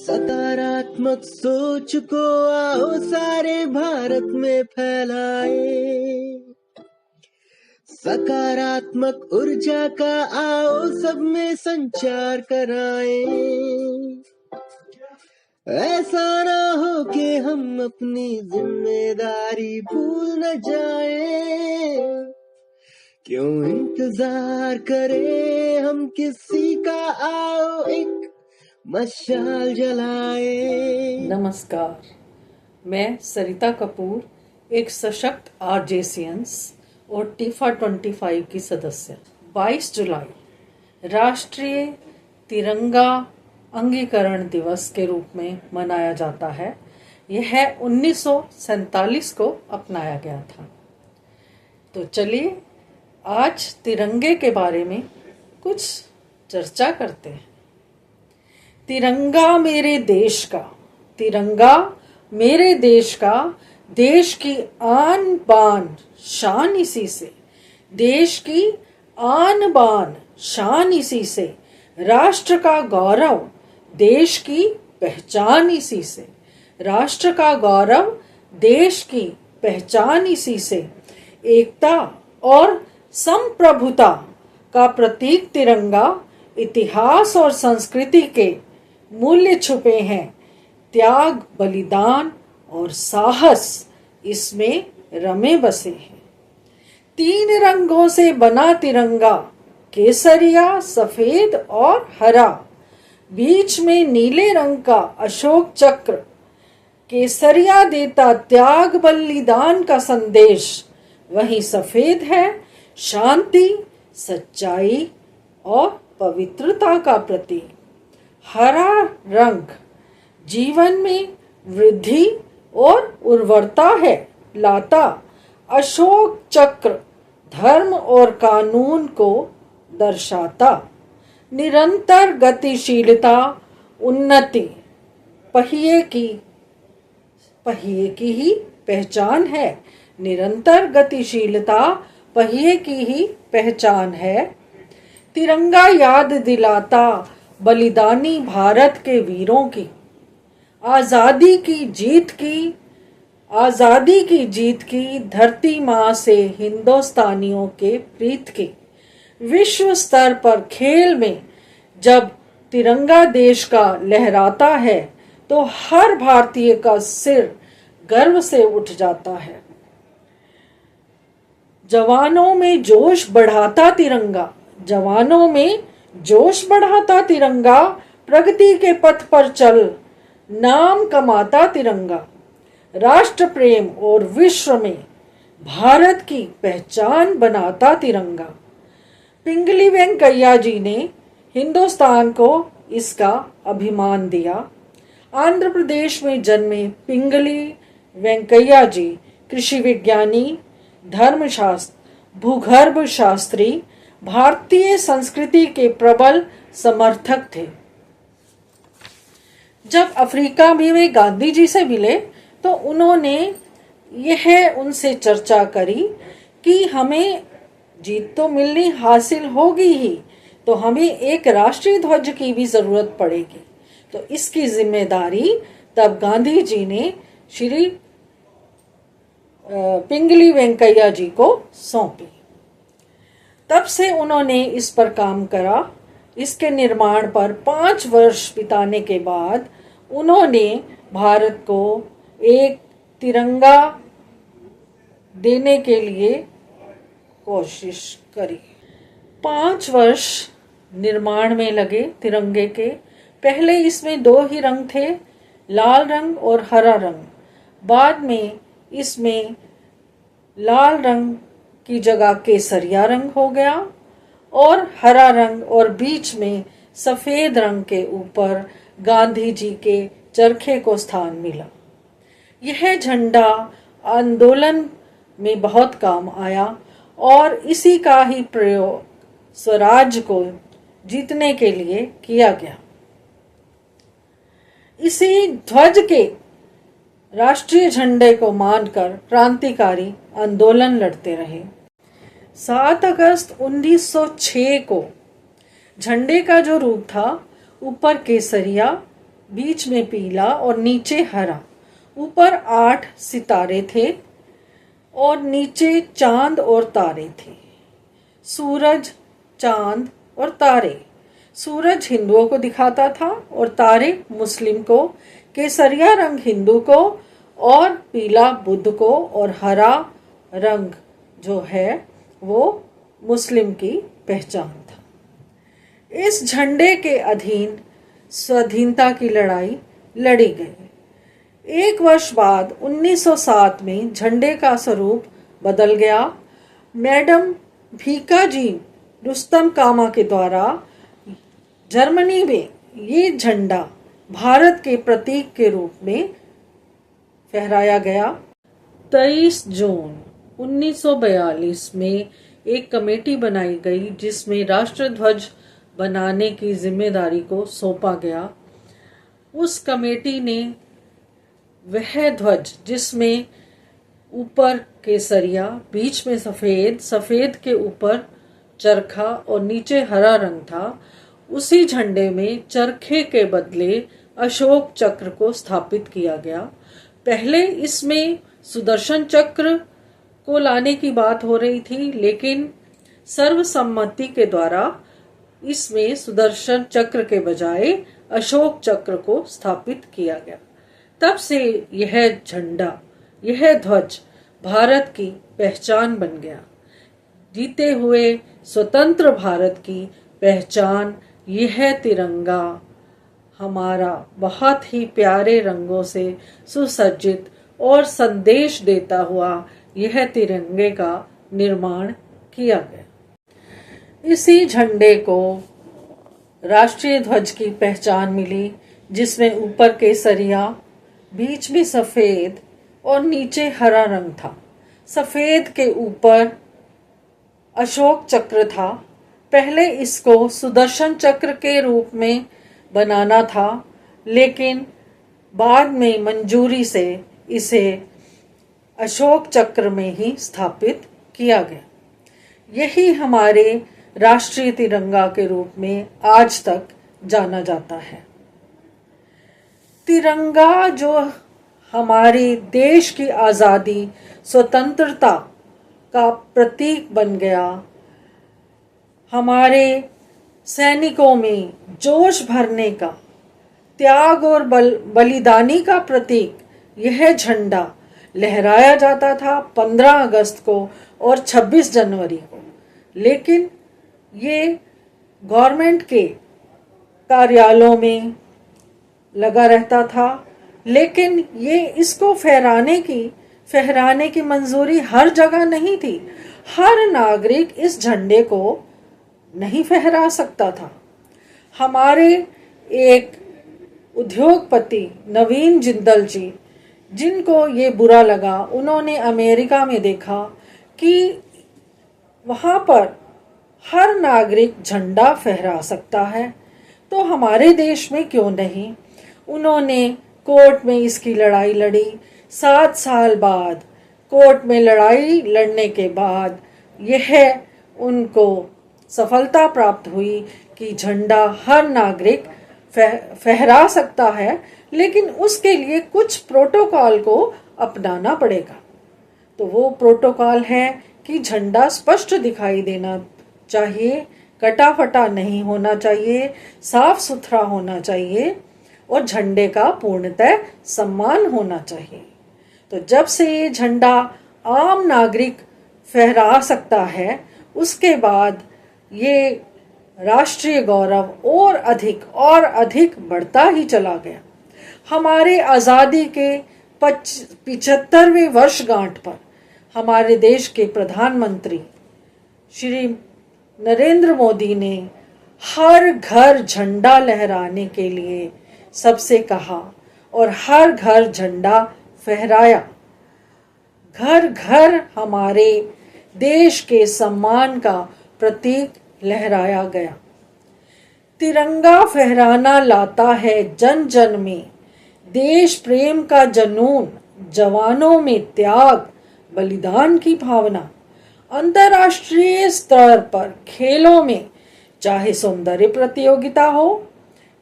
सकारात्मक सोच को आओ सारे भारत में फैलाए, सकारात्मक ऊर्जा का आओ सब में संचार कराए। ऐसा ना हो कि हम अपनी जिम्मेदारी भूल न जाए, क्यों इंतजार करें हम किसी का, आओ एक मशाल जलाए। नमस्कार, मैं सरिता कपूर, एक सशक्त आरजेसीएंस और टीफा 25 की सदस्य। 22 जुलाई राष्ट्रीय तिरंगा अंगीकरण दिवस के रूप में मनाया जाता है। यह 1947 को अपनाया गया था। तो चलिए आज तिरंगे के बारे में कुछ चर्चा करते हैं। तिरंगा मेरे देश का, तिरंगा मेरे देश का, देश की आन बान शान इसी से, देश की आन बान शान इसी से, राष्ट्र का गौरव देश की पहचान इसी से, राष्ट्र का गौरव देश की पहचान इसी से, एकता और संप्रभुता का प्रतीक तिरंगा, इतिहास और संस्कृति के मूल्य छुपे हैं, त्याग, बलिदान और साहस इसमें रमे बसे हैं। 3 रंगों से बना तिरंगा, केसरिया, सफेद और हरा, बीच में नीले रंग का अशोक चक्र। केसरिया देता त्याग बलिदान का संदेश, वहीं सफेद है शांति, सच्चाई और पवित्रता का प्रतीक। हरा रंग जीवन में वृद्धि और उर्वरता है लाता। अशोक चक्र धर्म और कानून को दर्शाता। निरंतर गतिशीलता, उन्नति पहिए की ही पहचान है। निरंतर गतिशीलता पहिए की ही पहचान है। तिरंगा याद दिलाता बलिदानी भारत के वीरों की, आजादी की जीत की धरती माँ से हिंदुस्तानियों के प्रीत की। विश्व स्तर पर खेल में जब तिरंगा देश का लहराता है तो हर भारतीय का सिर गर्व से उठ जाता है। जवानों में जोश बढ़ाता तिरंगा, जवानों में जोश बढ़ाता तिरंगा, प्रगति के पथ पर चल नाम कमाता तिरंगा। राष्ट्र प्रेम और विश्व में भारत की पहचान बनाता तिरंगा। पिंगली वेंकैया जी ने हिंदुस्तान को इसका अभिमान दिया। आंध्र प्रदेश में जन्मे पिंगली वेंकैया जी कृषि विज्ञानी, धर्मशास्त्र, भूगर्भ शास्त्री, भारतीय संस्कृति के प्रबल समर्थक थे। जब अफ्रीका में वे गांधी जी से मिले तो उन्होंने यह उनसे चर्चा करी कि हमें जीत तो मिलनी हासिल होगी ही, तो हमें एक राष्ट्रीय ध्वज की भी जरूरत पड़ेगी। तो इसकी जिम्मेदारी तब गांधी जी ने श्री पिंगली वेंकैया जी को सौंपी। तब से उन्होंने इस पर काम करा। इसके निर्माण पर 5 वर्ष बिताने के बाद उन्होंने भारत को एक तिरंगा देने के लिए कोशिश करी। 5 वर्ष निर्माण में लगे तिरंगे के। पहले इसमें 2 ही रंग थे, लाल रंग और हरा रंग। बाद में इसमें लाल रंग की जगह केसरिया रंग हो गया और हरा रंग, और बीच में सफेद रंग के ऊपर गांधी जी के चरखे को स्थान मिला। यह झंडा आंदोलन में बहुत काम आया और इसी का ही प्रयोग स्वराज को जीतने के लिए किया गया। इसी ध्वज के राष्ट्रीय झंडे को मानकर क्रांतिकारी आंदोलन लड़ते रहे। 7 अगस्त 1906 को झंडे का जो रूप था, ऊपर केसरिया, बीच में पीला और नीचे हरा। ऊपर 8 सितारे थे और नीचे चांद और तारे थे। सूरज, चांद और तारे। सूरज हिंदुओं को दिखाता था और तारे मुस्लिम को। केसरिया रंग हिंदू को और पीला बुद्ध को और हरा रंग जो है वो मुस्लिम की पहचान था। इस झंडे के अधीन स्वाधीनता की लड़ाई लड़ी गई। 1 वर्ष बाद 1907 में झंडे का स्वरूप बदल गया। मैडम भीकाजी रुस्तम कामा के द्वारा जर्मनी में ये झंडा भारत के प्रतीक के रूप में फहराया गया। 23 जून 1942 में एक कमेटी बनाई गई जिसमें राष्ट्रध्वज बनाने की जिम्मेदारी को सौंपा गया। उस कमेटी ने वह ध्वज जिसमें ऊपर केसरिया, बीच में सफेद, सफेद के ऊपर चरखा और नीचे हरा रंग था, उसी झंडे में चरखे के बदले अशोक चक्र को स्थापित किया गया। पहले इसमें सुदर्शन चक्र को लाने की बात हो रही थी, लेकिन सर्वसम्मति के द्वारा इसमें सुदर्शन चक्र के बजाय अशोक चक्र को स्थापित किया गया। तब से यह झंडा, यह ध्वज भारत की पहचान बन गया। जीते हुए स्वतंत्र भारत की पहचान यह तिरंगा, हमारा बहुत ही प्यारे रंगों से सुसज्जित और संदेश देता हुआ यह तिरंगे का निर्माण किया गया। इसी झंडे को राष्ट्रीय ध्वज की पहचान मिली, जिसमें ऊपर केसरिया, बीच में सफेद और नीचे हरा रंग था। सफेद के ऊपर अशोक चक्र था। पहले इसको सुदर्शन चक्र के रूप में बनाना था, लेकिन बाद में मंजूरी से इसे अशोक चक्र में ही स्थापित किया गया। यही हमारे राष्ट्रीय तिरंगा के रूप में आज तक जाना जाता है। तिरंगा जो हमारे देश की आज़ादी, स्वतंत्रता का प्रतीक बन गया, हमारे सैनिकों में जोश भरने का, त्याग और बलिदानी का प्रतीक यह झंडा लहराया जाता था 15 अगस्त को और 26 जनवरी को। लेकिन ये गवर्नमेंट के कार्यालयों में लगा रहता था, लेकिन ये इसको फहराने की मंजूरी हर जगह नहीं थी। हर नागरिक इस झंडे को नहीं फहरा सकता था। हमारे एक उद्योगपति नवीन जिंदल जी, जिनको ये बुरा लगा, उन्होंने अमेरिका में देखा कि वहाँ पर हर नागरिक झंडा फहरा सकता है, तो हमारे देश में क्यों नहीं। उन्होंने कोर्ट में इसकी लड़ाई लड़ी। 7 साल बाद कोर्ट में लड़ाई लड़ने के बाद यह उनको सफलता प्राप्त हुई कि झंडा हर नागरिक फहरा सकता है, लेकिन उसके लिए कुछ प्रोटोकॉल को अपनाना पड़ेगा। तो वो प्रोटोकॉल है कि झंडा स्पष्ट दिखाई देना चाहिए, कटा फटा नहीं होना चाहिए, साफ सुथरा होना चाहिए और झंडे का पूर्णतः सम्मान होना चाहिए। तो जब से ये झंडा आम नागरिक फहरा सकता है, उसके बाद ये राष्ट्रीय गौरव और अधिक बढ़ता ही चला गया। हमारे आज़ादी के 75वें वर्षगांठ पर हमारे देश के प्रधानमंत्री श्री नरेंद्र मोदी ने हर घर झंडा लहराने के लिए सबसे कहा और हर घर झंडा फहराया। घर घर हमारे देश के सम्मान का प्रतीक लहराया गया। तिरंगा फहराना लाता है जन जन में देश प्रेम का जनून, जवानों में त्याग बलिदान की भावना। अंतर्राष्ट्रीय स्तर पर खेलों में, चाहे सौंदर्य प्रतियोगिता हो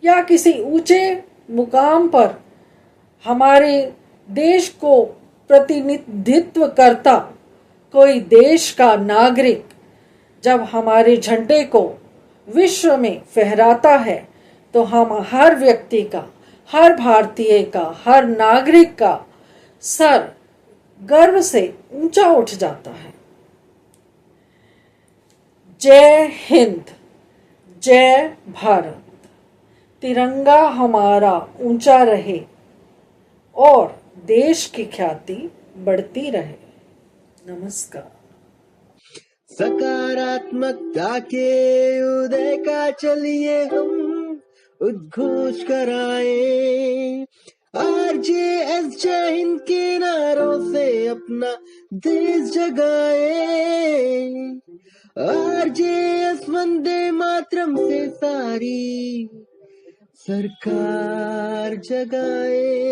या किसी ऊंचे मुकाम पर हमारे देश को प्रतिनिधित्व करता कोई देश का नागरिक जब हमारे झंडे को विश्व में फहराता है तो हम हर व्यक्ति का, हर भारतीय का, हर नागरिक का सर गर्व से ऊंचा उठ जाता है। जय हिंद, जय भारत। तिरंगा हमारा ऊंचा रहे और देश की ख्याति बढ़ती रहे। नमस्कार। सकारात्मकता के उदय का चलिए हम उद्घोष कराएं। RJS जय हिंद के नारों से अपना देश जगाएं। RJS वंदे मातरम से सारी सरकार जगाए।